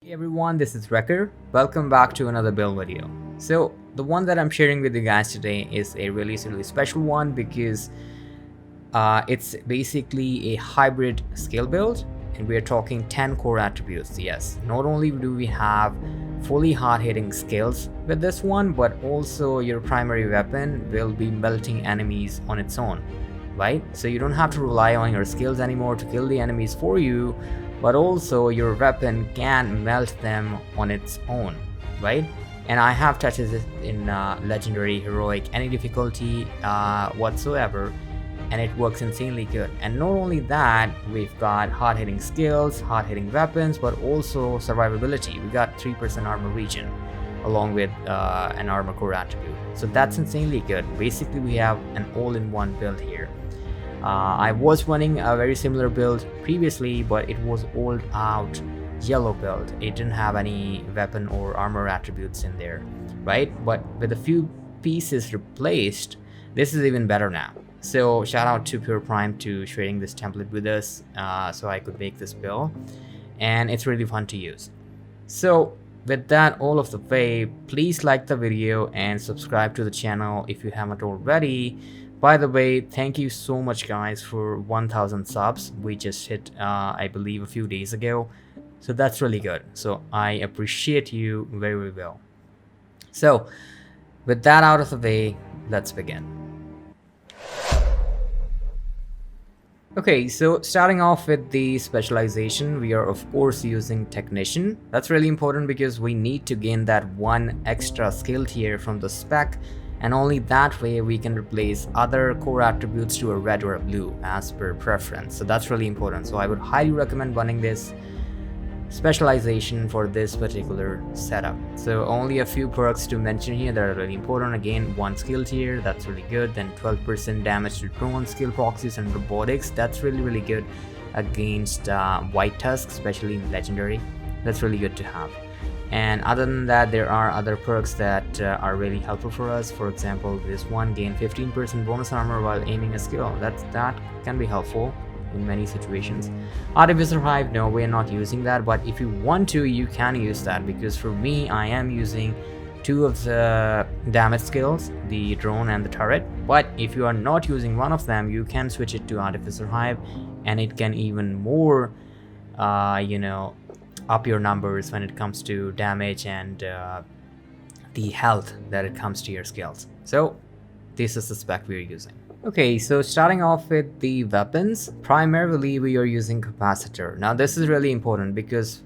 Hey everyone, this is Wrecker. Welcome back to another build video. So the one that I'm sharing with you guys today is a really special one because it's basically a hybrid skill build, and we're talking 10 core attributes. Yes, not only do we have fully hard-hitting skills with this one, but also your primary weapon will be melting enemies on its own, right? So you don't have to rely on your skills anymore to kill the enemies for you, but also your weapon can melt them on its own, right? And I have touches it in legendary, heroic, any difficulty whatsoever, and it works insanely good. And not only that, we've got hard-hitting skills, hard-hitting weapons, but also survivability. We got 3% armor regen along with an armor core attribute, so that's insanely good. Basically, we have an all-in-one build here. I was running a very similar build previously, but it was old out yellow build. It didn't have any weapon or armor attributes in there, right? But with a few pieces replaced, this is even better now. So shout out to Pure Prime to sharing this template with us so I could make this build, and it's really fun to use. So with that all of the way, please like the video and subscribe to the channel if you haven't already. By the way, thank you so much guys for 1000 subs. We just hit I believe a few days ago, so that's really good. So I appreciate you very well. So with that out of the way, let's begin. Okay, so starting off with the specialization, we are of course using technician. That's really important because we need to gain that one extra skill tier from the spec, and only that way we can replace other core attributes to a red or a blue as per preference. So that's really important. So I would highly recommend running this specialization for this particular setup. So only a few perks to mention here that are really important. Again, one skill tier, that's really good. Then 12% damage to drone, skill proxies, and robotics. That's really good against white tusk, especially in legendary. That's really good to have. And other than that, there are other perks that are really helpful for us. For example, this one, gain 15% bonus armor while aiming a skill. That can be helpful in many situations. Artificer Hive, no, we're not using that, but if you want to, you can use that, because for me, I am using two of the damage skills, the drone and the turret. But if you are not using one of them, you can switch it to Artificer Hive, and it can even more up your numbers when it comes to damage and the health that it comes to your skills. So this is the spec we're using. Okay, so starting off with the weapons, primarily we are using capacitor. Now this is really important because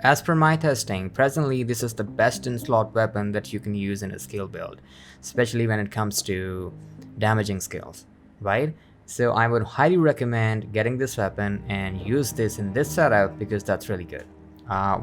as per my testing, presently this is the best in slot weapon that you can use in a skill build, especially when it comes to damaging skills, right? So I would highly recommend getting this weapon and use this in this setup because that's really good.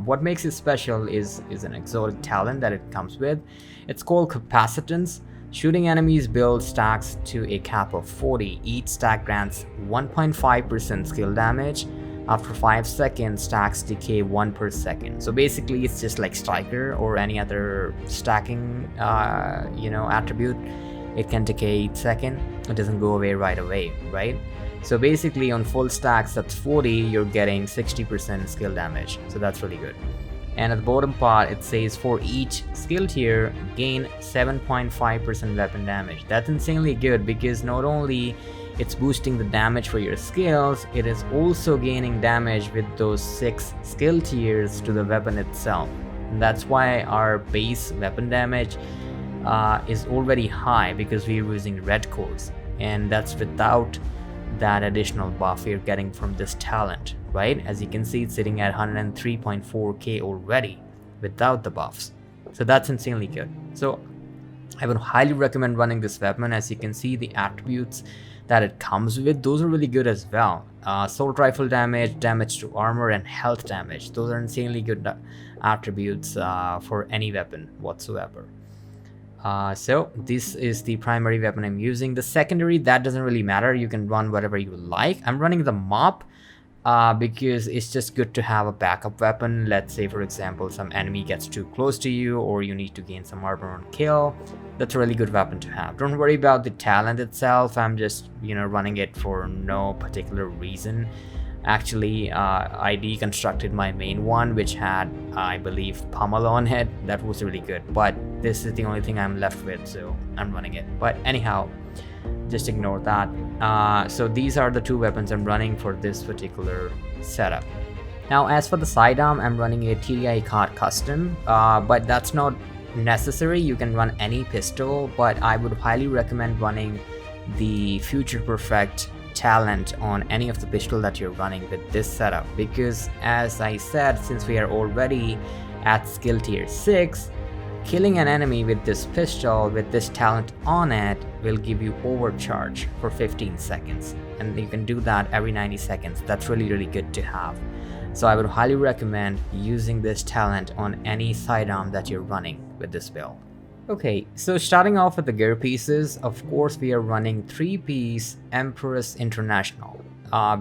What makes it special is an exotic talent that it comes with. It's called capacitance. Shooting enemies builds stacks to a cap of 40. Each stack grants 1.5% skill damage. After 5 seconds, stacks decay 1 per second. So basically it's just like striker or any other stacking attribute. It can decay each second. It doesn't go away right away, right? So basically on full stacks, that's 40, you're getting 60% skill damage. So that's really good. And at the bottom part, it says for each skill tier, gain 7.5% weapon damage. That's insanely good because not only it's boosting the damage for your skills, it is also gaining damage with those 6 skill tiers to the weapon itself. And that's why our base weapon damage is already high, because we're using red cores. And that's without that additional buff you're getting from this talent, right? As you can see, it's sitting at 103.4k already without the buffs. So that's insanely good. So I would highly recommend running this weapon. As you can see, the attributes that it comes with, those are really good as well. Assault rifle damage, damage to armor, and health damage. Those are insanely good attributes for any weapon whatsoever. So this is the primary weapon I'm using. The secondary, that doesn't really matter. You can run whatever you like. I'm running the mop because it's just good to have a backup weapon. Let's say, for example, some enemy gets too close to you, or you need to gain some armor on kill. That's a really good weapon to have. Don't worry about the talent itself. I'm just running it for no particular reason. Actually, I deconstructed my main one, which had, I believe, pummel on it. That was really good, but this is the only thing I'm left with, so I'm running it. But anyhow, just ignore that. So these are the 2 weapons I'm running for this particular setup. Now, as for the sidearm, I'm running a TDI card custom, but that's not necessary. You can run any pistol, but I would highly recommend running the Future Perfect talent on any of the pistol that you're running with this setup, because as I said, since we are already at skill tier 6, killing an enemy with this pistol with this talent on it will give you overcharge for 15 seconds, and you can do that every 90 seconds. That's really good to have. So I would highly recommend using this talent on any sidearm that you're running with this build. Okay, so starting off with the gear pieces, of course we are running 3-piece Empress International,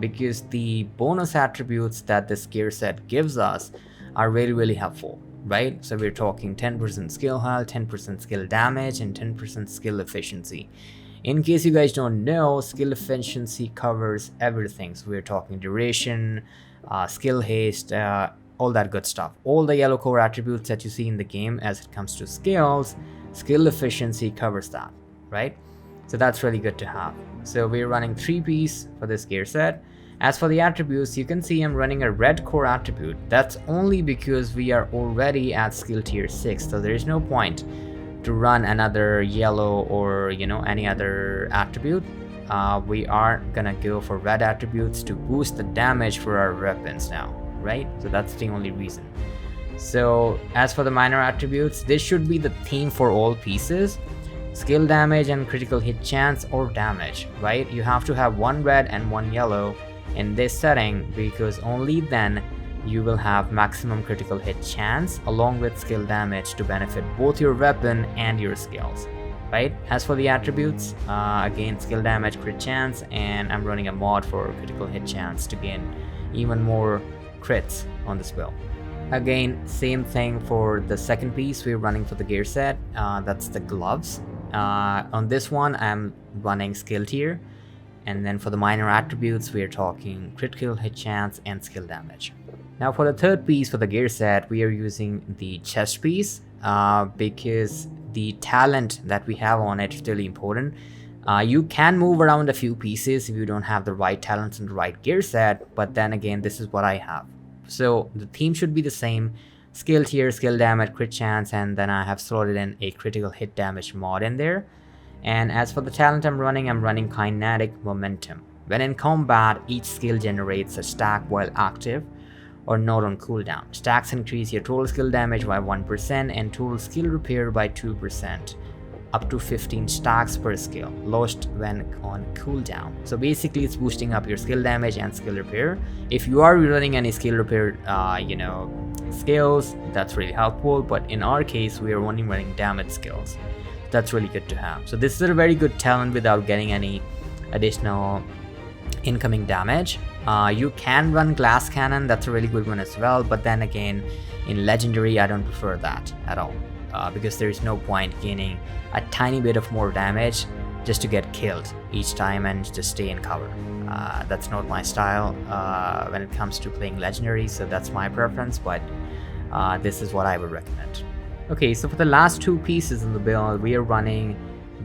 because the bonus attributes that this gear set gives us are really helpful, right? So we're talking 10% skill health, 10% skill damage, and 10% skill efficiency. In case you guys don't know, skill efficiency covers everything. So we're talking duration, skill haste, all that good stuff. All the yellow core attributes that you see in the game as it comes to skills, skill efficiency covers that, right? So that's really good to have. So we're running 3-piece for this gear set. As for the attributes, you can see I'm running a red core attribute. That's only because we are already at skill tier 6, so there is no point to run another yellow or any other attribute. We are gonna go for red attributes to boost the damage for our weapons now, right? So that's the only reason. So as for the minor attributes, this should be the theme for all pieces: skill damage and critical hit chance or damage, right? You have to have 1 red and 1 yellow in this setting, because only then you will have maximum critical hit chance along with skill damage to benefit both your weapon and your skills, right? As for the attributes, again, skill damage, crit chance, and I'm running a mod for critical hit chance to gain even more crits on this build. Again, same thing for the second piece we're running for the gear set, that's the gloves. On this one, I'm running skill tier, and then for the minor attributes, we're talking critical hit chance and skill damage. Now for the third piece for the gear set, we are using the chest piece, because the talent that we have on it is really important. You can move around a few pieces if you don't have the right talents and the right gear set, but then again, this is what I have. So the theme should be the same: skill tier, skill damage, crit chance, and then I have slotted in a critical hit damage mod in there. And as for the talent I'm running kinetic momentum. When in combat, each skill generates a stack while active or not on cooldown. Stacks increase your total skill damage by 1% and total skill repair by 2%, up to 15 stacks per skill, lost when on cooldown. So basically it's boosting up your skill damage and skill repair. If you are running any skill repair skills, that's really helpful, but in our case we are only running damage skills. That's really good to have. So this is a very good talent without getting any additional incoming damage. You can run glass cannon, that's a really good one as well, but then again, in legendary I don't prefer that at all, because there is no point gaining a tiny bit of more damage just to get killed each time and just stay in cover. That's not my style when it comes to playing legendary, so that's my preference, but this is what I would recommend. Okay, so for the last 2 pieces in the build, we are running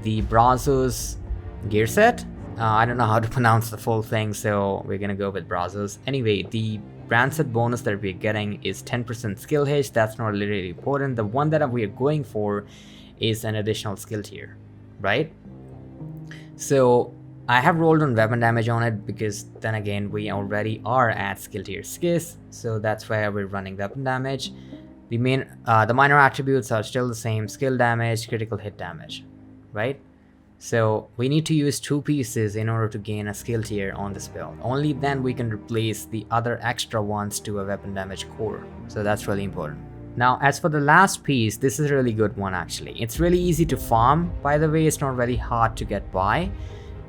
the Brazos gear set. I don't know how to pronounce the full thing, so we're gonna go with Brazos. Anyway, the brand set bonus that we're getting is 10% skill haste. That's not really important. The one that we are going for is an additional skill tier, right? So I have rolled on weapon damage on it because then again, we already are at skill tier 6, so that's why we're running weapon damage. The minor attributes are still the same: skill damage, critical hit damage, right? So we need to use 2 pieces in order to gain a skill tier on this build. Only then we can replace the other extra ones to a weapon damage core. So that's really important. Now, as for the last piece, this is a really good one actually. It's really easy to farm, by the way. It's not very hard to get by.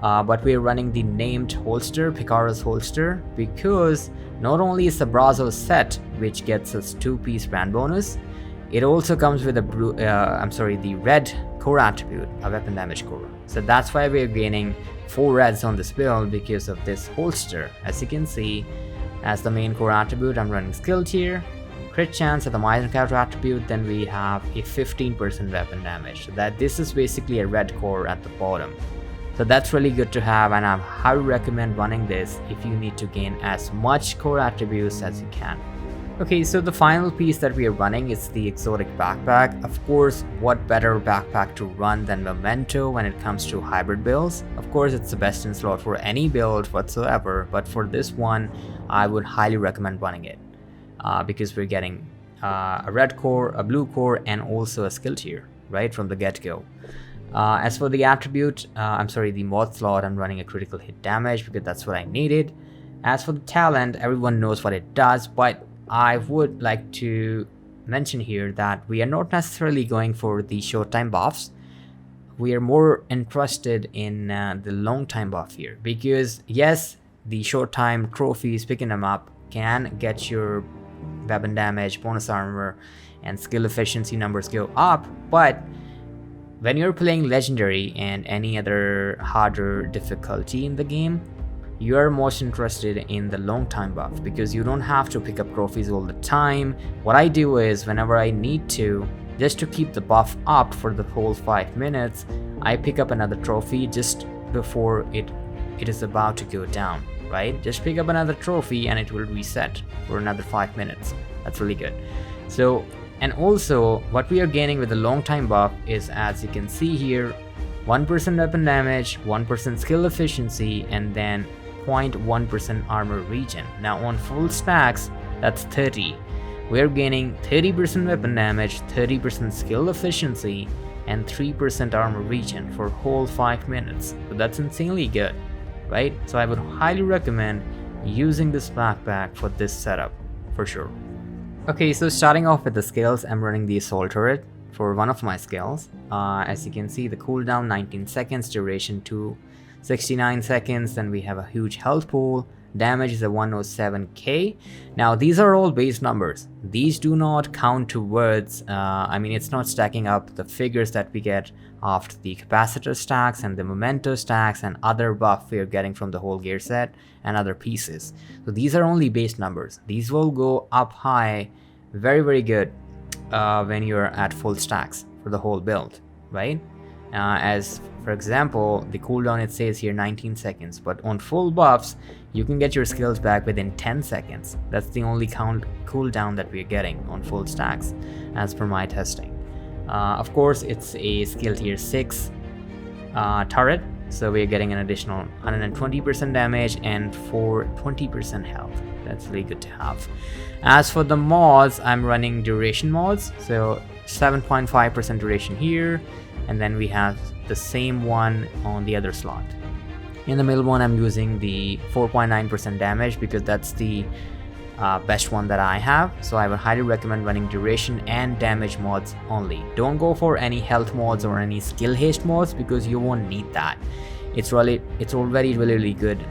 But we're running the named holster, Picaro's holster, because not only is the Brazos set, which gets us 2-piece brand bonus, it also comes with the red core attribute, a weapon damage core. So that's why we're gaining 4 reds on this build, because of this holster. As you can see, As the main core attribute, I'm running skill tier. Crit chance at the minor character attribute, then we have a 15% weapon damage. So that this is basically a red core at the bottom. So that's really good to have, and I highly recommend running this if you need to gain as much core attributes as you can. Okay, so the final piece that we are running is the exotic backpack. Of course, what better backpack to run than Memento when it comes to hybrid builds? Of course, it's the best in slot for any build whatsoever, but for this one, I would highly recommend running it because we're getting a red core, a blue core, and also a skill tier, right, from the get-go. As for the attribute, the mod slot, I'm running a critical hit damage because that's what I needed. As for the talent, everyone knows what it does, but I would like to mention here that we are not necessarily going for the short time buffs. We are more interested in the long time buff here, because yes, the short time trophies, picking them up, can get your weapon damage, bonus armor, and skill efficiency numbers go up, but when you're playing legendary and any other harder difficulty in the game, you are most interested in the long time buff because you don't have to pick up trophies all the time. What I do is whenever I need to, just to keep the buff up for the whole 5 minutes, I pick up another trophy just before it is about to go down, right? Just pick up another trophy and it will reset for another 5 minutes. That's really good. So, and also what we are gaining with the long time buff is, as you can see here, 1% weapon damage, 1% skill efficiency, and then 0.1% armor regen. Now on full stacks, that's 30. We're gaining 30% weapon damage, 30% skill efficiency, and 3% armor regen for whole 5 minutes. So that's insanely good, right? So I would highly recommend using this backpack for this setup, for sure. Okay, so starting off with the skills, I'm running the assault turret for one of my skills. As you can see, the cooldown 19 seconds, duration 269 seconds, then we have a huge health pool, damage is a 107k. Now these are all base numbers, these do not count towards it's not stacking up the figures that we get after the capacitor stacks and the memento stacks and other buff we are getting from the whole gear set and other pieces. So these are only base numbers, these will go up high very good when you're at full stacks for the whole build, right? As for example, the cooldown, it says here 19 seconds, but on full buffs you can get your skills back within 10 seconds. That's the only cooldown that we're getting on full stacks as per my testing. Of course, it's a skill tier 6 turret, so we're getting an additional 120% damage and 20% health. That's really good to have. As for the mods, I'm running duration mods, so 7.5% duration here, and then we have the same one on the other slot. In the middle one, I'm using the 4.9% damage because that's the best one that I have, so I would highly recommend running duration and damage mods only. Don't go for any health mods or any skill haste mods because you won't need that. It's already really good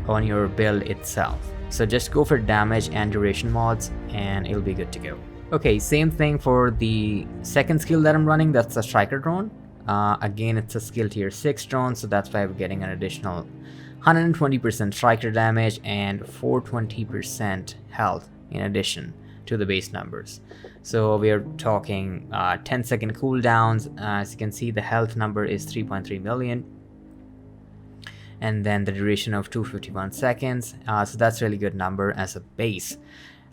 on your build itself, so just go for damage and duration mods and it'll be good to go. Okay, same thing for the second skill that I'm running, that's the striker drone. Again, it's a skill tier 6 drone, so that's why we're getting an additional 120% striker damage and 420% health in addition to the base numbers. So we are talking 10-second cooldowns. As you can see, the health number is 3.3 million. And then the duration of 251 seconds. So that's a really good number as a base.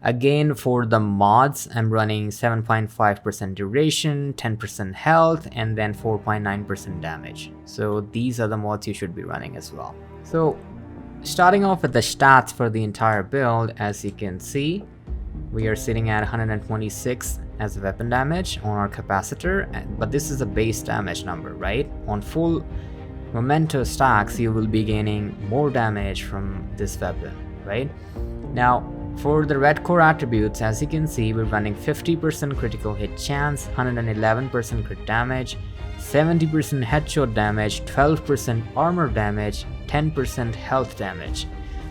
Again, for the mods, I'm running 7.5% duration, 10% health, and then 4.9% damage. So these are the mods you should be running as well. So starting off with the stats for the entire build, as you can see, we are sitting at 126 as weapon damage on our capacitor, but this is a base damage number, right? On full memento stacks, you will be gaining more damage from this weapon, right? Now, for the red core attributes, as you can see, we're running 50% critical hit chance, 111% crit damage, 70% headshot damage, 12% armor damage, 10% health damage.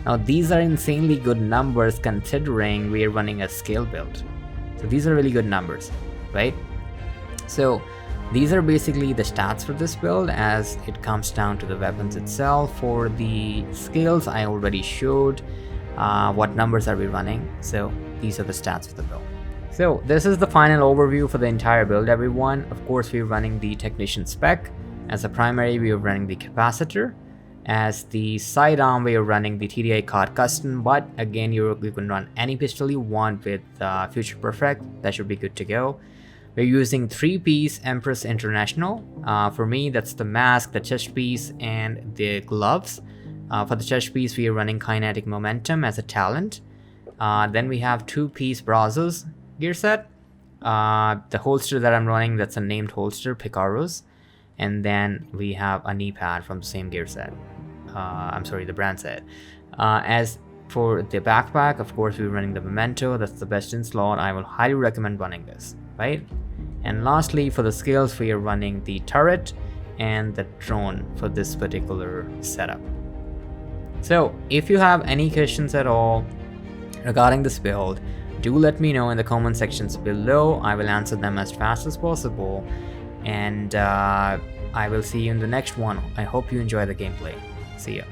Now these are insanely good numbers considering we are running a scale build. So these are really good numbers, right? So these are basically the stats for this build as it comes down to the weapons itself. For the skills, I already showed. what numbers are we running. So these are the stats of the build. So this is the final overview for the entire build, everyone. Of course, we're running the technician spec. As a primary, we are running the capacitor. As the sidearm, we are running the TDI card custom, but again, you can run any pistol you want with Future Perfect. That should be good to go. We're using 3-piece Empress International. For me, that's the mask, the chest piece, and the gloves. For the chest piece, we are running Kinetic Momentum as a talent. Then we have 2-piece Brazos gear set. The holster that I'm running, that's a named holster, Picaros. And then we have a knee pad from the same gear set. I'm sorry, the brand set. As for the backpack, of course, we're running the Memento. That's the best in slot. I will highly recommend running this, right? And lastly, for the skills, we are running the turret and the drone for this particular setup. So if you have any questions at all regarding this build, do let me know in the comment sections below. I will answer them as fast as possible, and I will see you in the next one. I hope you enjoy the gameplay. See ya.